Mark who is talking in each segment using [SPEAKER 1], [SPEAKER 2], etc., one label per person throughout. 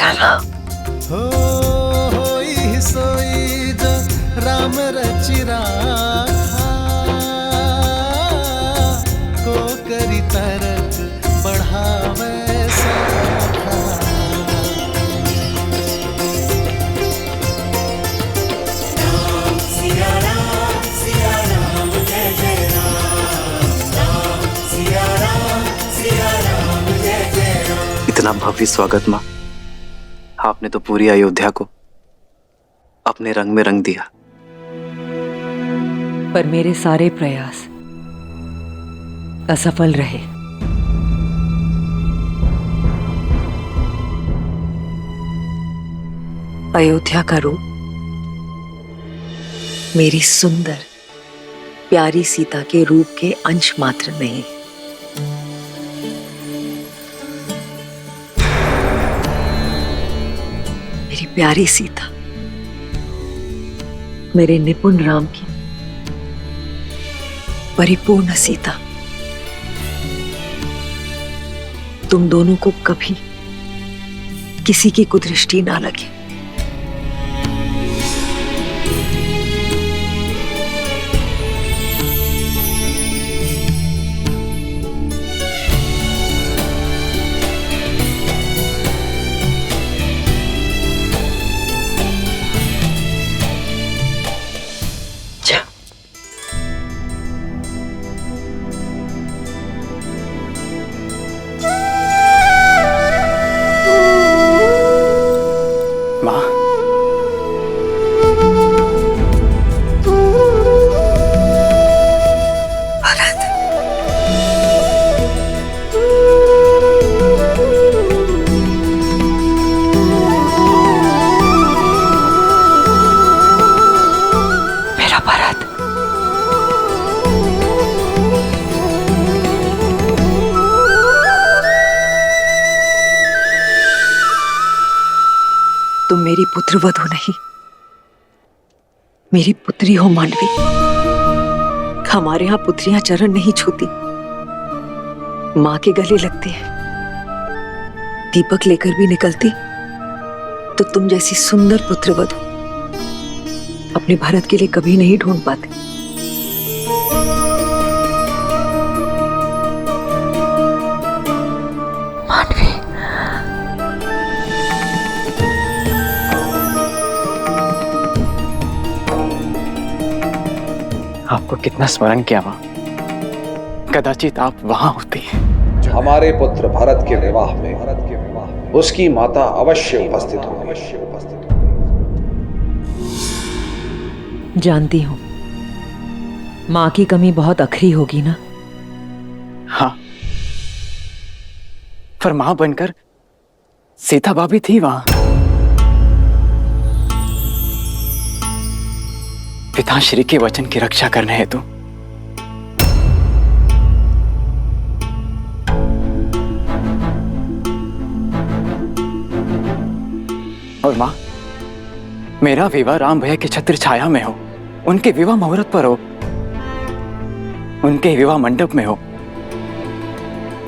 [SPEAKER 1] घराना।
[SPEAKER 2] होई सोई जो राम रचि राखा, को करी तरक बढ़ावे साखा।
[SPEAKER 3] सिया राम जय जय राम, राम सिया राम जय जय राम।
[SPEAKER 1] इतना भव्य स्वागत माँ, आपने तो पूरी अयोध्या को अपने रंग में रंग दिया।
[SPEAKER 4] पर मेरे सारे प्रयास असफल रहे। अयोध्या का रूप मेरी सुंदर प्यारी सीता के रूप के अंश मात्र नहीं। मेरी प्यारी सीता मेरे निपुण राम की परिपूर्ण सीता। तुम दोनों को कभी किसी की कुदृष्टि ना लगे। तुम मेरी पुत्रवधू नहीं, मेरी पुत्री हो मांडवी। हमारे यहां पुत्रियां चरण नहीं छूती, मां के गले लगती है। दीपक लेकर भी निकलती तो तुम जैसी सुंदर पुत्रवधू अपने भरत के लिए कभी नहीं ढूंढ पाते। मांडवी,
[SPEAKER 1] आपको कितना स्मरण किया माँ, कदाचित आप वहां होती।
[SPEAKER 5] हमारे पुत्र भरत के विवाह में उसकी माता अवश्य उपस्थित होगी।
[SPEAKER 4] जानती हूं मां की कमी बहुत अखरी होगी ना।
[SPEAKER 1] हाँ, पर मां बनकर सीता भाभी थी वहां। पिताश्री के वचन की रक्षा करने हेतु। और मां, मेरा विवाह राम भैया की छत्र छाया में हो, उनके विवाह मुहूर्त पर हो, उनके विवाह मंडप में हो।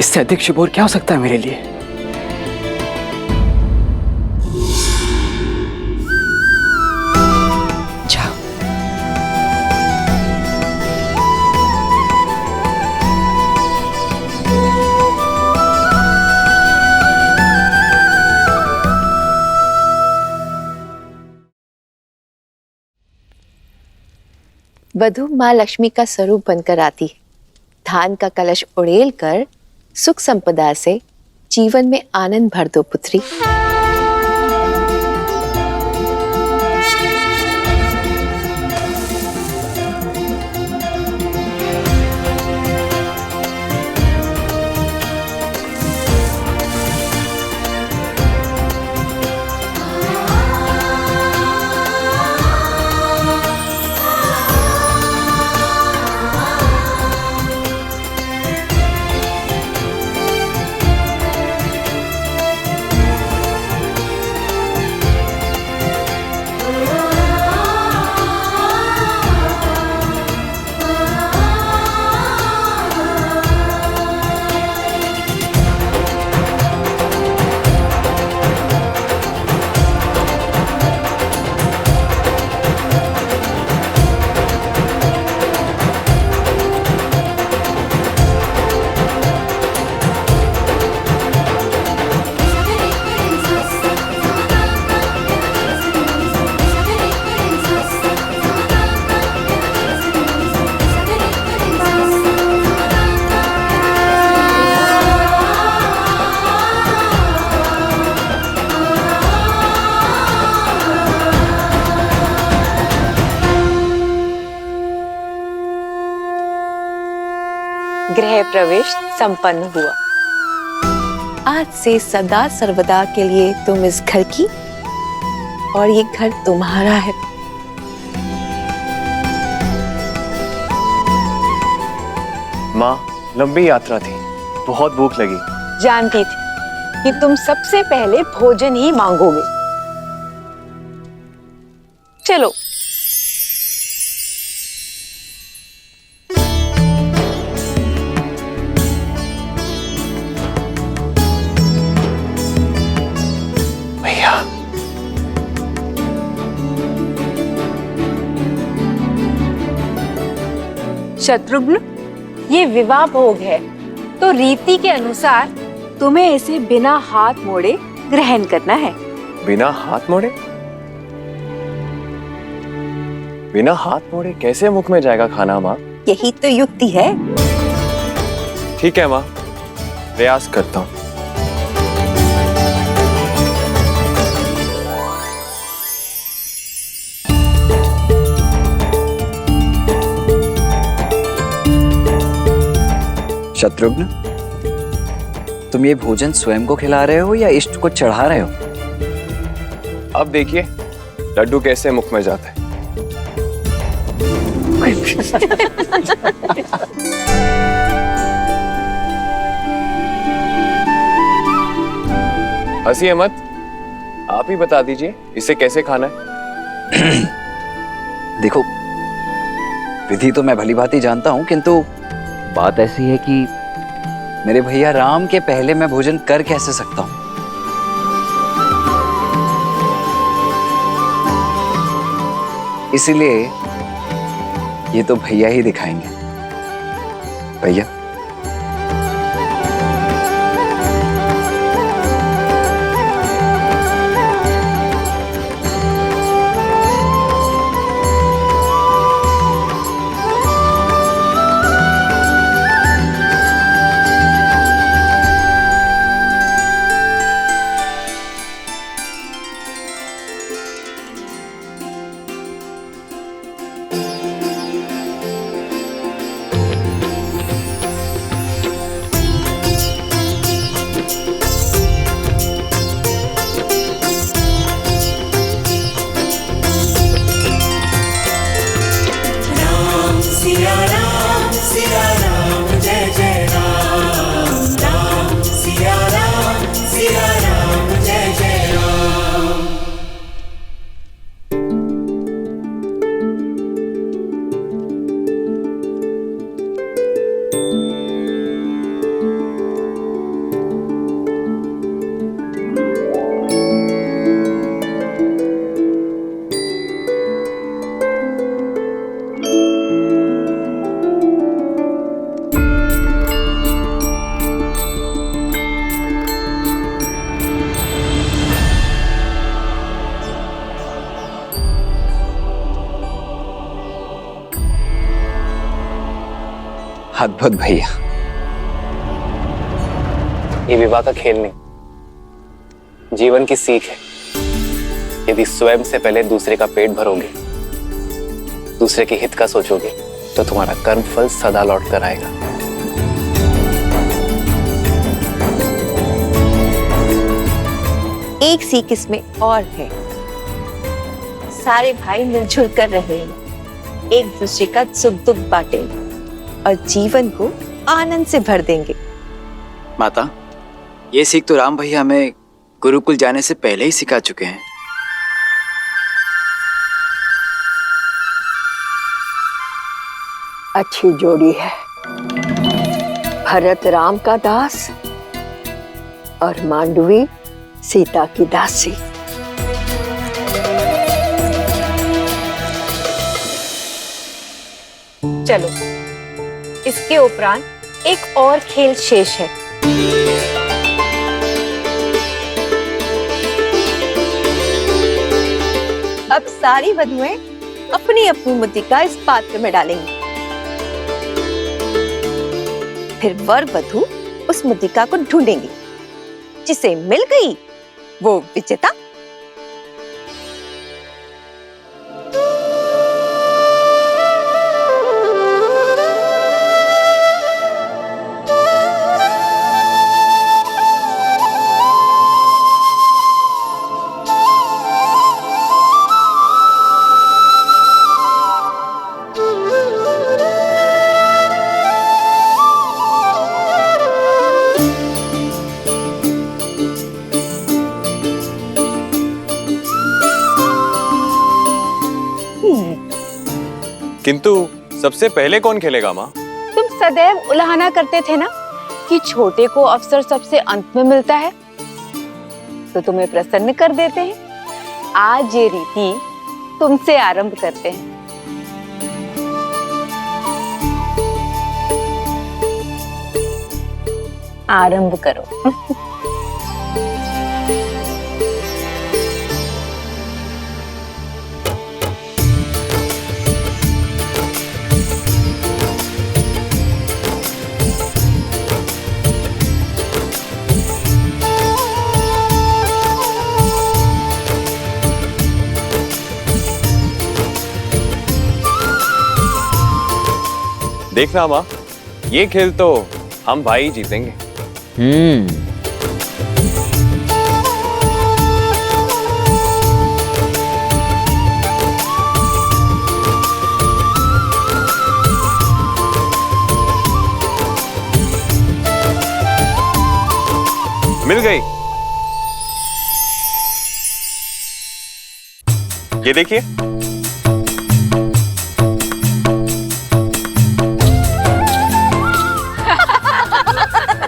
[SPEAKER 1] इससे अधिक शुभ और क्या हो सकता है मेरे लिए।
[SPEAKER 6] वधू माँ लक्ष्मी का स्वरूप बनकर आती है। धान का कलश उड़ेल कर सुख संपदा से जीवन में आनंद भर दो पुत्री। गृह प्रवेश संपन्न हुआ। आज से सदा सर्वदा के लिए तुम इस घर की और ये घर तुम्हारा है।
[SPEAKER 7] माँ, लंबी यात्रा थी, बहुत भूख लगी।
[SPEAKER 6] जानती थी कि तुम सबसे पहले भोजन ही मांगोगे। चलो।
[SPEAKER 7] भैया,
[SPEAKER 8] शत्रुघ्न, ये विवाह भोग है, तो रीति के अनुसार तुम्हें इसे बिना हाथ मोड़े ग्रहण करना है।
[SPEAKER 7] बिना हाथ मोड़े? बिना हाथ मोड़े कैसे मुख में जाएगा खाना माँ?
[SPEAKER 6] यही तो युक्ति है।
[SPEAKER 7] ठीक है माँ, प्रयास करता हूँ।
[SPEAKER 1] शत्रुघ्न, तुम ये भोजन स्वयं को खिला रहे हो या इष्ट को चढ़ा रहे हो?
[SPEAKER 7] अब देखिए लड्डू कैसे मुख में जाता है। हंसिए मत, आप ही बता दीजिए इसे कैसे खाना है।
[SPEAKER 1] देखो, विधि तो मैं भली भांति जानता हूं, किंतु बात ऐसी है कि मेरे भैया राम के पहले मैं भोजन कर कैसे सकता हूं? इसीलिए ये तो भैया ही दिखाएंगे। भैया,
[SPEAKER 3] सिया राम जय जय राम, राम सिया राम जय जय राम।
[SPEAKER 1] अद्भुत भैया।
[SPEAKER 7] ये विवाह का खेल नहीं, जीवन की सीख है। यदि स्वयं से पहले दूसरे का पेट भरोगे, दूसरे के हित का सोचोगे, तो तुम्हारा कर्म फल सदा लौट कर आएगा।
[SPEAKER 6] एक सीख इसमें और है। सारे भाई मिलजुल कर रहेंगे, एक दूसरे का सुख दुख बांटेंगे और जीवन को आनंद से भर देंगे।
[SPEAKER 1] माता, ये सीख तो राम भैया हमें गुरुकुल जाने से पहले ही सिखा चुके हैं।
[SPEAKER 4] अच्छी जोड़ी है। भरत राम का दास और मांडवी सीता की दासी।
[SPEAKER 8] चलो, इसके उपरांत एक और खेल शेष है।
[SPEAKER 6] अब सारी वधुएं अपनी अपनी मुद्रिका इस पात्र में डालेंगी। फिर वर वधु उस मुद्रिका को ढूंढेंगी। जिसे मिल गई वो विजेता।
[SPEAKER 9] किंतु सबसे पहले कौन खेलेगा माँ?
[SPEAKER 8] तुम सदैव उलाहना करते थे ना कि छोटे को अवसर सबसे अंत में मिलता है, तो तुम्हें प्रसन्न कर देते हैं। आज ये रीति तुमसे आरंभ करते हैं। आरंभ करो।
[SPEAKER 9] देखना माँ, ये खेल तो हम भाई जीतेंगे। मिल गई। ये देखिए।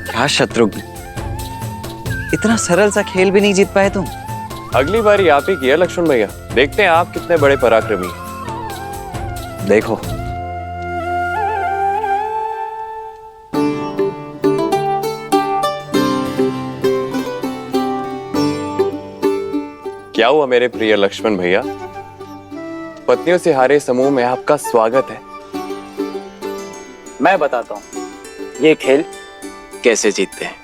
[SPEAKER 1] क्या शत्रुघ्न, इतना सरल सा खेल भी नहीं जीत पाए तुम।
[SPEAKER 9] अगली बारी आप ही किया लक्ष्मण भैया, देखते हैं आप कितने बड़े पराक्रमी हैं।
[SPEAKER 1] देखो
[SPEAKER 9] क्या हुआ मेरे प्रिय लक्ष्मण भैया? पत्नियों से हारे समूह में आपका स्वागत है।
[SPEAKER 7] मैं बताता हूँ ये खेल कैसे जीतते हैं।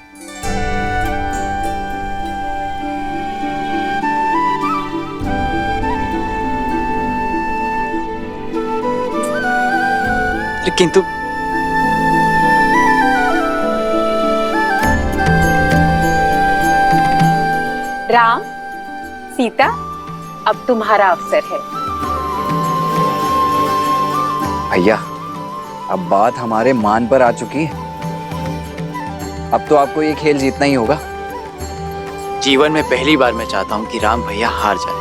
[SPEAKER 7] किंतु
[SPEAKER 8] राम, सीता, अब तुम्हारा अवसर है।
[SPEAKER 1] भैया, अब बात हमारे मान पर आ चुकी है। अब तो आपको ये खेल जीतना ही होगा।
[SPEAKER 7] जीवन में पहली बार मैं चाहता हूं कि राम भैया हार जाए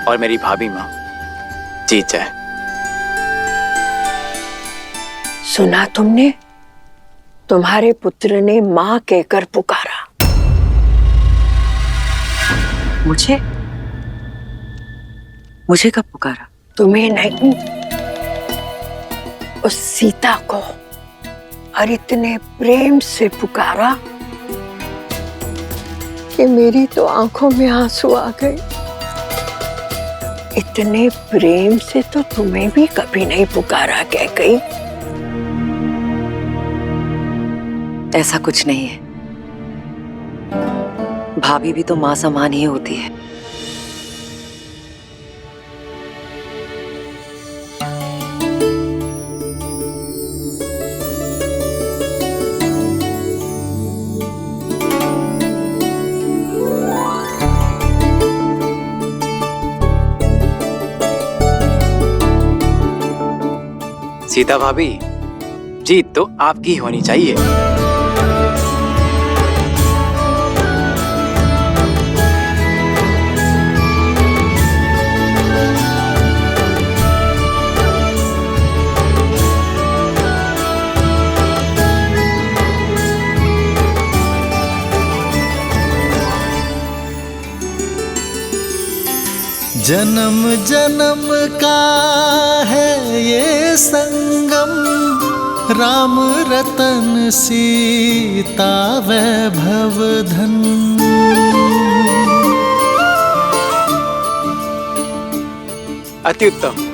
[SPEAKER 7] और मेरी भाभी माँ जीत जाए।
[SPEAKER 4] सुना तुमने? तुम्हारे पुत्र ने माँ कहकर पुकारा। मुझे कब पुकारा? तुम्हें नहीं, उस सीता को। और इतने प्रेम से पुकारा कि मेरी तो आंखों में आंसू आ गए। इतने प्रेम से तो तुम्हें भी कभी नहीं पुकारा कैकेयी।
[SPEAKER 10] ऐसा कुछ नहीं है, भाभी भी तो माँ समान ही होती है।
[SPEAKER 7] सीता भाभी, जीत तो आपकी होनी चाहिए।
[SPEAKER 2] जन्म जन्म का है ये संगम, राम रतन सीता वैभव धन।
[SPEAKER 7] अति उत्तम।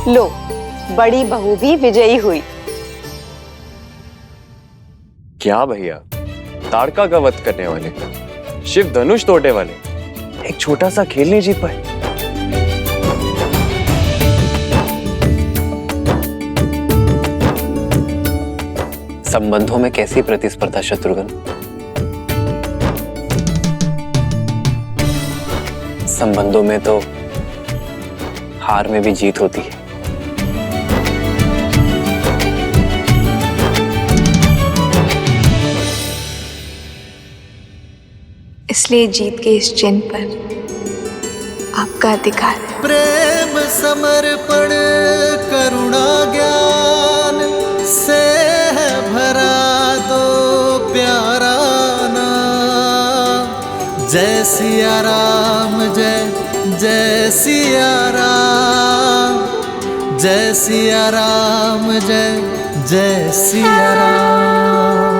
[SPEAKER 8] लो, बड़ी बहू भी विजयी हुई।
[SPEAKER 9] क्या भैया, ताड़का का वध करने वाले, शिव धनुष तोड़ने वाले एक छोटा सा खेल नहीं जीत पाए।
[SPEAKER 7] संबंधों में कैसी प्रतिस्पर्धा शत्रुघ्न? संबंधों में तो हार में भी जीत होती है।
[SPEAKER 11] इसलिए जीत के इस चिन्ह पर आपका अधिकार है।
[SPEAKER 2] प्रेम समर्पण करुणा ज्ञान से है भरा दो प्यारा नाम। जय सिया राम जय जय सिया राम, जय सिया राम जय जय सिया राम।